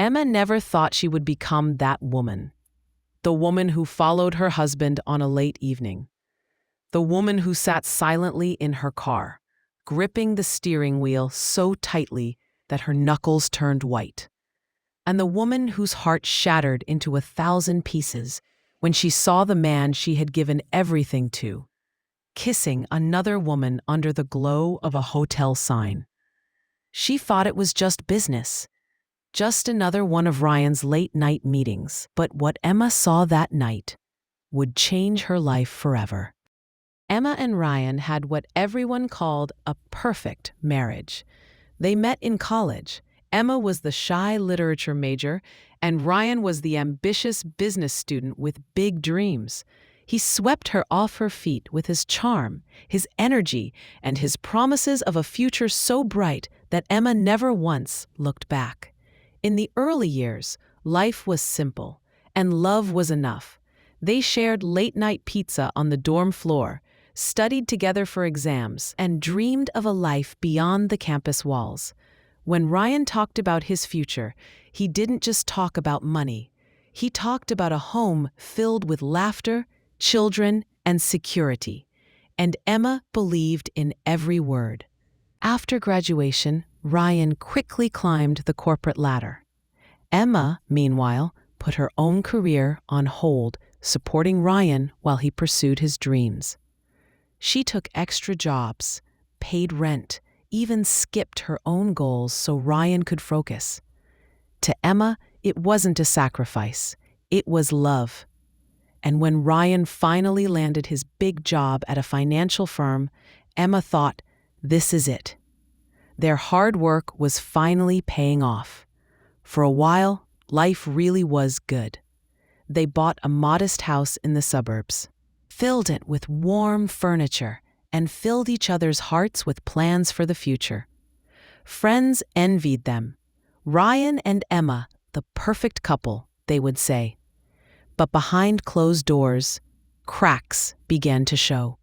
Emma never thought she would become that woman. The woman who followed her husband on a late evening. The woman who sat silently in her car, gripping the steering wheel so tightly that her knuckles turned white. And the woman whose heart shattered into 1,000 pieces when she saw the man she had given everything to, kissing another woman under the glow of a hotel sign. She thought it was just business, just another one of Ryan's late-night meetings. But what Emma saw that night would change her life forever. Emma and Ryan had what everyone called a perfect marriage. They met in college. Emma was the shy literature major, and Ryan was the ambitious business student with big dreams. He swept her off her feet with his charm, his energy, and his promises of a future so bright that Emma never once looked back. In the early years, life was simple, and love was enough. They shared late-night pizza on the dorm floor, studied together for exams, and dreamed of a life beyond the campus walls. When Ryan talked about his future, he didn't just talk about money. He talked about a home filled with laughter, children, and security. And Emma believed in every word. After graduation, Ryan quickly climbed the corporate ladder. Emma, meanwhile, put her own career on hold, supporting Ryan while he pursued his dreams. She took extra jobs, paid rent, even skipped her own goals so Ryan could focus. To Emma, it wasn't a sacrifice, it was love. And when Ryan finally landed his big job at a financial firm, Emma thought, this is it. Their hard work was finally paying off. For a while, life really was good. They bought a modest house in the suburbs, filled it with warm furniture, and filled each other's hearts with plans for the future. Friends envied them. Ryan and Emma, the perfect couple, they would say. But behind closed doors, cracks began to show.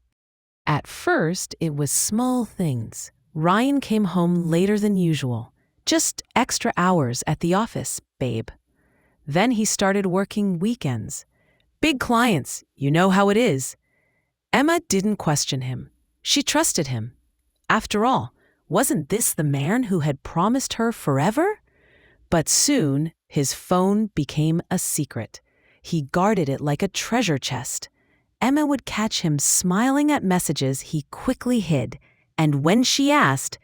At first, it was small things. Ryan came home later than usual. Just extra hours at the office, babe. Then he started working weekends. Big clients, you know how it is. Emma didn't question him. She trusted him. After all, wasn't this the man who had promised her forever? But soon, his phone became a secret. He guarded it like a treasure chest. Emma would catch him smiling at messages he quickly hid, and when she asked,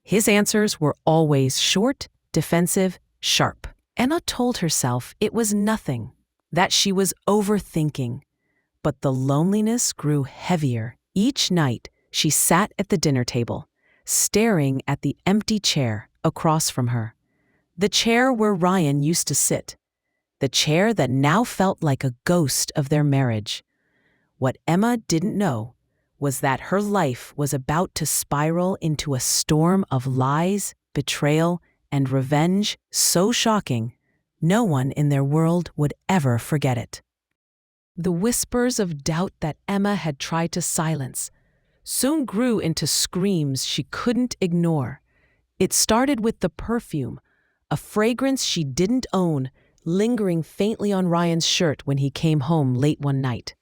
his answers were always short, defensive, sharp. Emma told herself it was nothing, that she was overthinking. But the loneliness grew heavier. Each night, she sat at the dinner table, staring at the empty chair across from her. The chair where Ryan used to sit. The chair that now felt like a ghost of their marriage. What Emma didn't know was that her life was about to spiral into a storm of lies, betrayal, and revenge so shocking, no one in their world would ever forget it. The whispers of doubt that Emma had tried to silence soon grew into screams she couldn't ignore. It started with the perfume, a fragrance she didn't own, lingering faintly on Ryan's shirt when he came home late one night.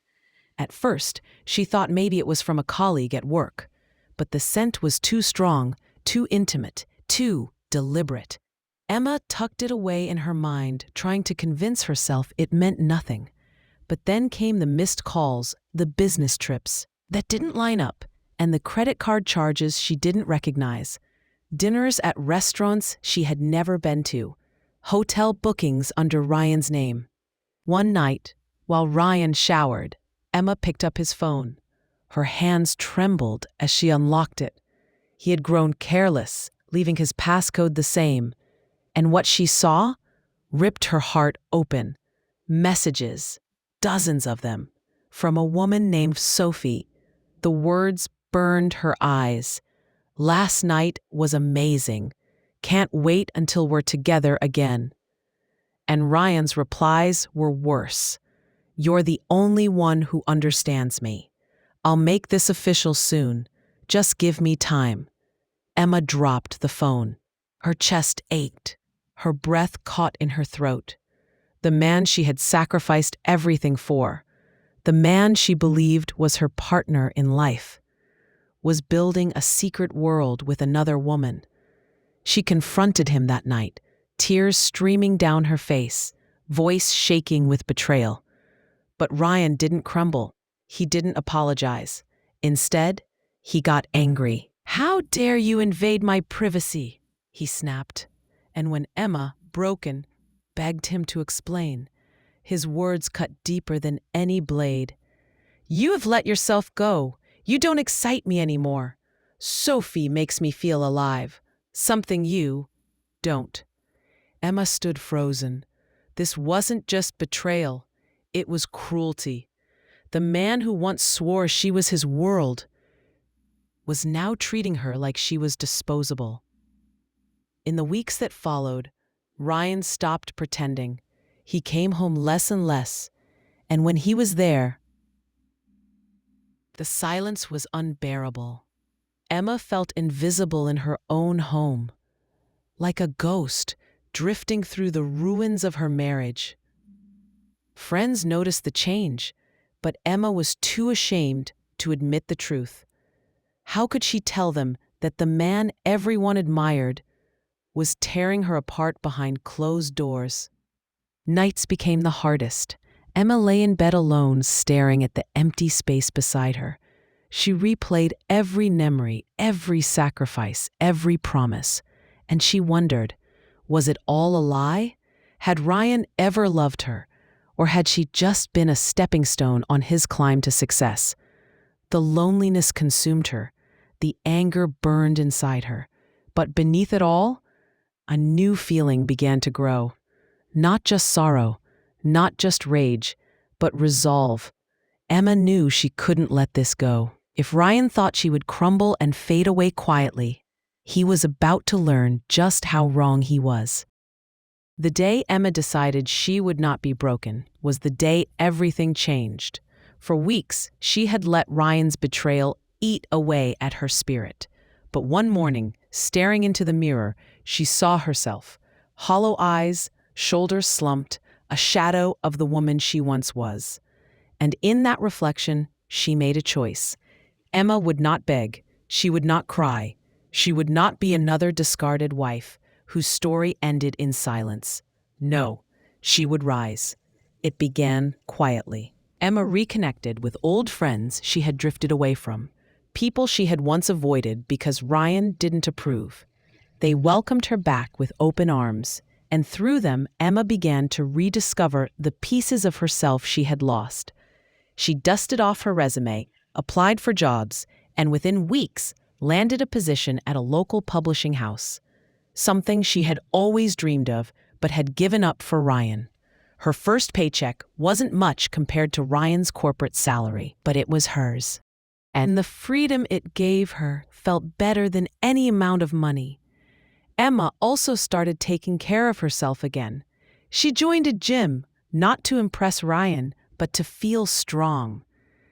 At first, she thought maybe it was from a colleague at work, but the scent was too strong, too intimate, too deliberate. Emma tucked it away in her mind, trying to convince herself it meant nothing. But then came the missed calls, the business trips that didn't line up, and the credit card charges she didn't recognize. Dinners at restaurants she had never been to. Hotel bookings under Ryan's name. One night, while Ryan showered, Emma picked up his phone. Her hands trembled as she unlocked it. He had grown careless, leaving his passcode the same. And what she saw ripped her heart open. Messages, dozens of them, from a woman named Sophie. The words burned her eyes. Last night was amazing. Can't wait until we're together again. And Ryan's replies were worse. You're the only one who understands me. I'll make this official soon. Just give me time. Emma dropped the phone. Her chest ached. her breath caught in her throat. The man she had sacrificed everything for, the man she believed was her partner in life, was building a secret world with another woman. She confronted him that night, tears streaming down her face, voice shaking with betrayal. But Ryan didn't crumble. He didn't apologize. Instead, he got angry. "How dare you invade my privacy?" he snapped. And when Emma, broken, begged him to explain, his words cut deeper than any blade. "You have let yourself go. You don't excite me anymore. Sophie makes me feel alive. Something you don't." Emma stood frozen. This wasn't just betrayal. It was cruelty. The man who once swore she was his world was now treating her like she was disposable. In the weeks that followed, Ryan stopped pretending. He came home less and less, and when he was there, the silence was unbearable. Emma felt invisible in her own home, like a ghost drifting through the ruins of her marriage. Friends noticed the change, but Emma was too ashamed to admit the truth. How could she tell them that the man everyone admired was tearing her apart behind closed doors? Nights became the hardest. Emma lay in bed alone, staring at the empty space beside her. She replayed every memory, every sacrifice, every promise, and she wondered, was it all a lie? Had Ryan ever loved her, or had she just been a stepping stone on his climb to success? The loneliness consumed her. The anger burned inside her. But beneath it all, a new feeling began to grow. Not just sorrow, not just rage, but resolve. Emma knew she couldn't let this go. If Ryan thought she would crumble and fade away quietly, he was about to learn just how wrong he was. The day Emma decided she would not be broken was the day everything changed. For weeks, she had let Ryan's betrayal eat away at her spirit. But one morning, staring into the mirror, she saw herself. Hollow eyes, shoulders slumped, a shadow of the woman she once was. And in that reflection, she made a choice. Emma would not beg. She would not cry. She would not be another discarded wife whose story ended in silence. No, she would rise. It began quietly. Emma reconnected with old friends she had drifted away from, people she had once avoided because Ryan didn't approve. They welcomed her back with open arms, and through them, Emma began to rediscover the pieces of herself she had lost. She dusted off her resume, applied for jobs, and within weeks landed a position at a local publishing house. Something she had always dreamed of, but had given up for Ryan. Her first paycheck wasn't much compared to Ryan's corporate salary, but it was hers. And the freedom it gave her felt better than any amount of money. Emma also started taking care of herself again. She joined a gym, not to impress Ryan, but to feel strong.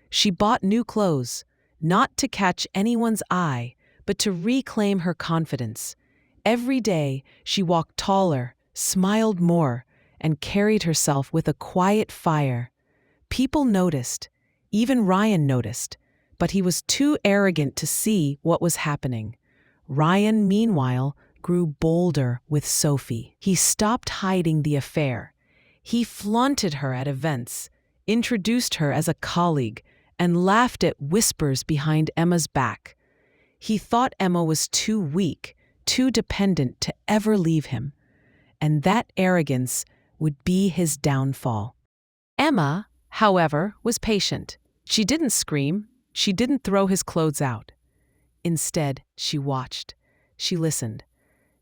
She bought new clothes, not to catch anyone's eye, but to reclaim her confidence. Every day, she walked taller, smiled more, and carried herself with a quiet fire. People noticed, even Ryan noticed, but he was too arrogant to see what was happening. Ryan, meanwhile, grew bolder with Sophie. He stopped hiding the affair. He flaunted her at events, introduced her as a colleague, and laughed at whispers behind Emma's back. He thought Emma was too weak, too dependent to ever leave him, and that arrogance would be his downfall. Emma, however, was patient. She didn't scream. She didn't throw his clothes out. Instead, she watched. She listened.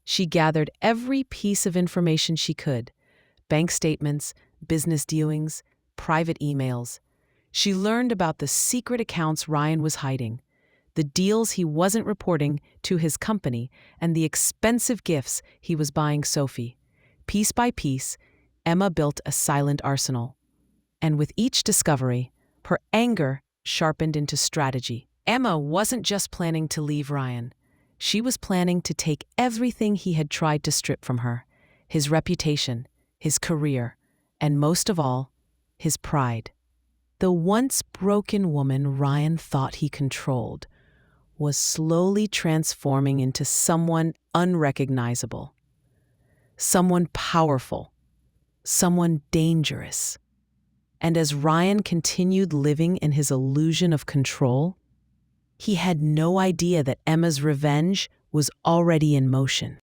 She gathered every piece of information she could: bank statements, business dealings, private emails. She learned about the secret accounts Ryan was hiding, the deals he wasn't reporting to his company, and the expensive gifts he was buying Sophie. Piece by piece, Emma built a silent arsenal. And with each discovery, her anger sharpened into strategy. Emma wasn't just planning to leave Ryan. She was planning to take everything he had tried to strip from her: his reputation, his career, and most of all, his pride. The once broken woman Ryan thought he controlled was slowly transforming into someone unrecognizable, someone powerful, someone dangerous. And as Ryan continued living in his illusion of control, he had no idea that Emma's revenge was already in motion.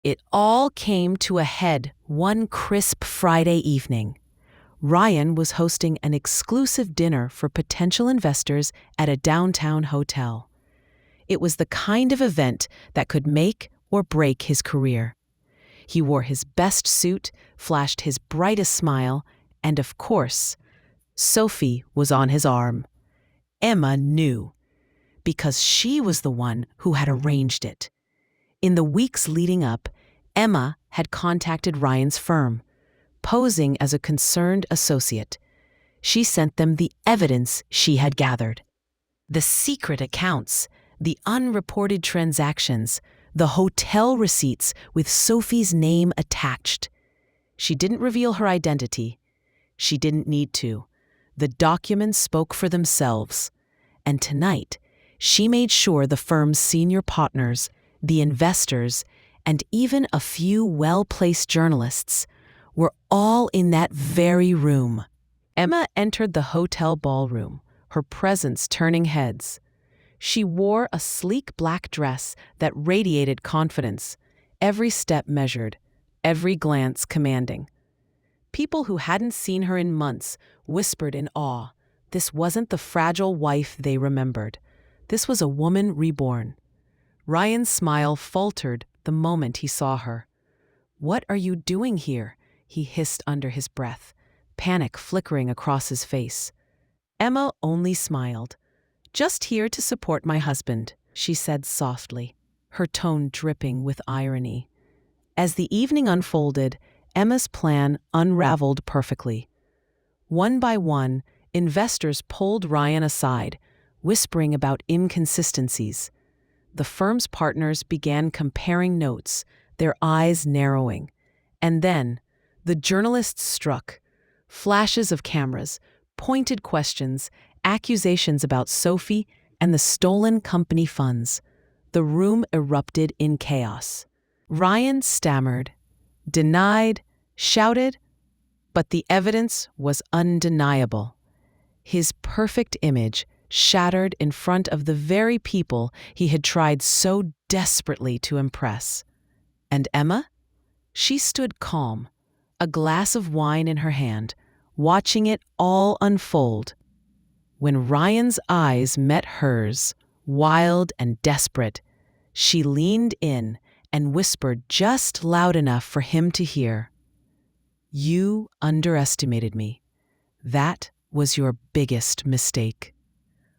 It all came to a head one crisp Friday evening. Ryan was hosting an exclusive dinner for potential investors at a downtown hotel. It was the kind of event that could make or break his career. He wore his best suit, flashed his brightest smile, and of course, Sophie was on his arm. Emma knew, because she was the one who had arranged it. In the weeks leading up, Emma had contacted Ryan's firm, posing as a concerned associate. She sent them the evidence she had gathered. The secret accounts, the unreported transactions, the hotel receipts with Sophie's name attached. She didn't reveal her identity. She didn't need to. The documents spoke for themselves. And tonight, she made sure the firm's senior partners, the investors, and even a few well-placed journalists were all in that very room. Emma entered the hotel ballroom, her presence turning heads. She wore a sleek black dress that radiated confidence, every step measured, every glance commanding. People who hadn't seen her in months whispered in awe. This wasn't the fragile wife they remembered. This was a woman reborn. Ryan's smile faltered the moment he saw her. "What are you doing here?" he hissed under his breath, panic flickering across his face. Emma only smiled. "Just here to support my husband," she said softly, her tone dripping with irony. As the evening unfolded, Emma's plan unraveled perfectly. One by one, investors pulled Ryan aside, whispering about inconsistencies. The firm's partners began comparing notes, their eyes narrowing. And then, the journalists struck. Flashes of cameras, pointed questions, accusations about Sophie and the stolen company funds. The room erupted in chaos. Ryan stammered, denied, shouted, but the evidence was undeniable. His perfect image shattered in front of the very people he had tried so desperately to impress. And Emma? She stood calm, a glass of wine in her hand, watching it all unfold. When Ryan's eyes met hers, wild and desperate, she leaned in and whispered just loud enough for him to hear. "You underestimated me. That was your biggest mistake."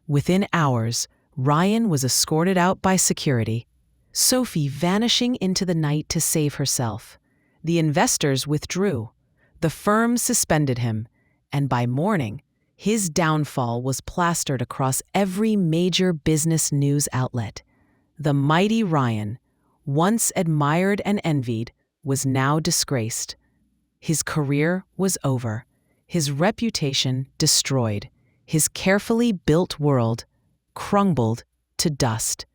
Within hours, Ryan was escorted out by security, Sophie vanishing into the night to save herself. The investors withdrew. The firm suspended him, and by morning, his downfall was plastered across every major business news outlet. The mighty Ryan, once admired and envied, was now disgraced. His career was over, his reputation destroyed, his carefully built world crumbled to dust.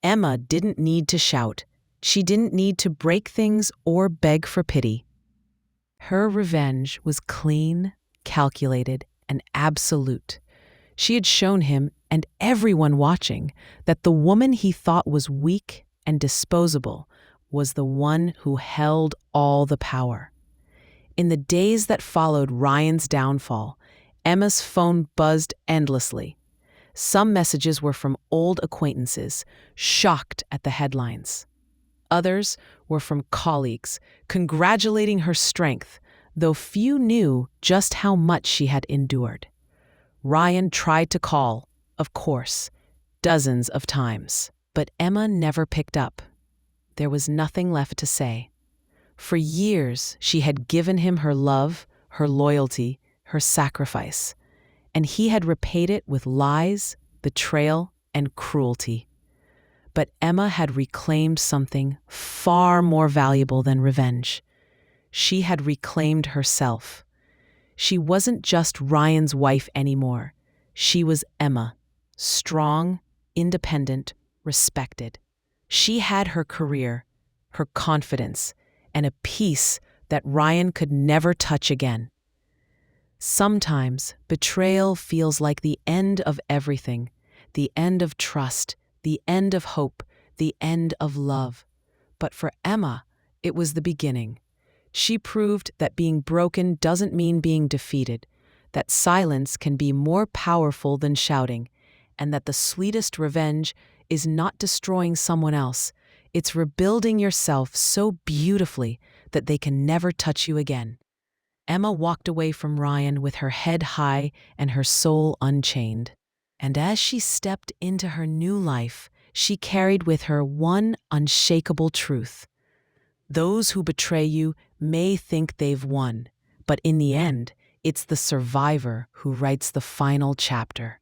Emma didn't need to shout. She didn't need to break things or beg for pity. Her revenge was clean, calculated, and absolute. She had shown him and everyone watching that the woman he thought was weak and disposable was the one who held all the power. In the days that followed Ryan's downfall, Emma's phone buzzed endlessly. Some messages were from old acquaintances, shocked at the headlines. Others were from colleagues, congratulating her strength, though few knew just how much she had endured. Ryan tried to call, of course, dozens of times, but Emma never picked up. There was nothing left to say. For years, she had given him her love, her loyalty, her sacrifice, and he had repaid it with lies, betrayal, and cruelty. But Emma had reclaimed something far more valuable than revenge. She had reclaimed herself. She wasn't just Ryan's wife anymore. She was Emma, strong, independent, respected. She had her career, her confidence, and a peace that Ryan could never touch again. Sometimes betrayal feels like the end of everything, the end of trust, the end of hope, the end of love. But for Emma, it was the beginning. She proved that being broken doesn't mean being defeated, that silence can be more powerful than shouting, and that the sweetest revenge is not destroying someone else, it's rebuilding yourself so beautifully that they can never touch you again. Emma walked away from Ryan with her head high and her soul unchained. And as she stepped into her new life, she carried with her one unshakable truth. Those who betray you may think they've won, but in the end, it's the survivor who writes the final chapter.